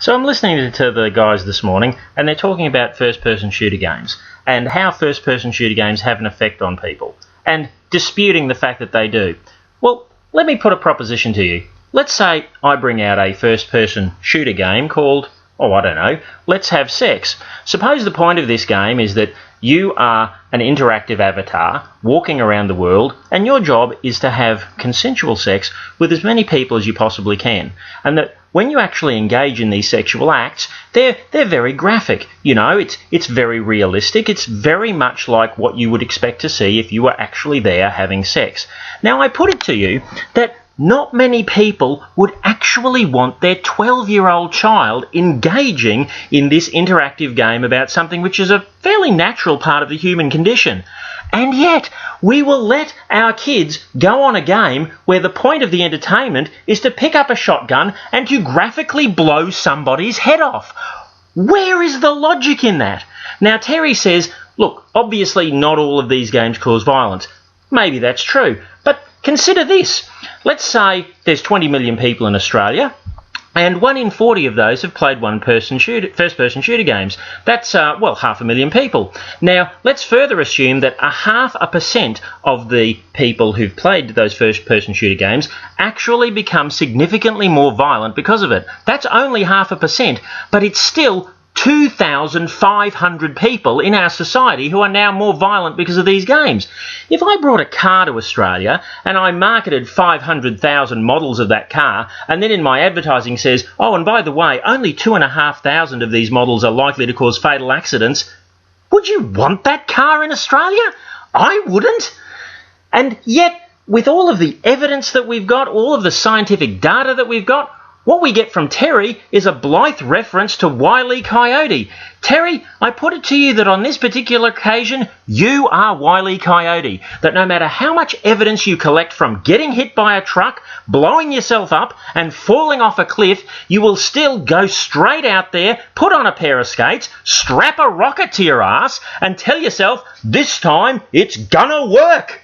So I'm listening to the guys this morning, and they're talking about first-person shooter games and how first-person shooter games have an effect on people, and disputing the fact that they do. Well, let me put a proposition to you. Let's say I bring out a first-person shooter game called, I don't know, Let's Have Sex. Suppose the point of this game is that you are an interactive avatar walking around the world, and your job is to have consensual sex with as many people as you possibly can. And that when you actually engage in these sexual acts, they're very graphic. You know, it's very realistic. It's very much like what you would expect to see if you were actually there having sex. Now, I put it to you that not many people would actually want their 12-year-old child engaging in this interactive game about something which is a fairly natural part of the human condition. And yet, we will let our kids go on a game where the point of the entertainment is to pick up a shotgun and to graphically blow somebody's head off. Where is the logic in that? Now, Terry says, look, obviously not all of these games cause violence. Maybe that's true, but consider this. Let's say there's 20 million people in Australia, and 1 in 40 of those have played first-person shooter games. That's, 500,000 people. Now, let's further assume that 0.5% of the people who've played those first-person shooter games actually become significantly more violent because of it. That's only 0.5%, but it's still 2,500 people in our society who are now more violent because of these games. If I brought a car to Australia and I marketed 500,000 models of that car, and then in my advertising says, and by the way, only 2,500 of these models are likely to cause fatal accidents, would you want that car in Australia? I wouldn't. And yet, with all of the evidence that we've got, all of the scientific data that we've got, what we get from Terry is a blithe reference to Wile E. Coyote. Terry, I put it to you that on this particular occasion, you are Wile E. Coyote. That no matter how much evidence you collect from getting hit by a truck, blowing yourself up, and falling off a cliff, you will still go straight out there, put on a pair of skates, strap a rocket to your ass, and tell yourself, this time it's gonna work.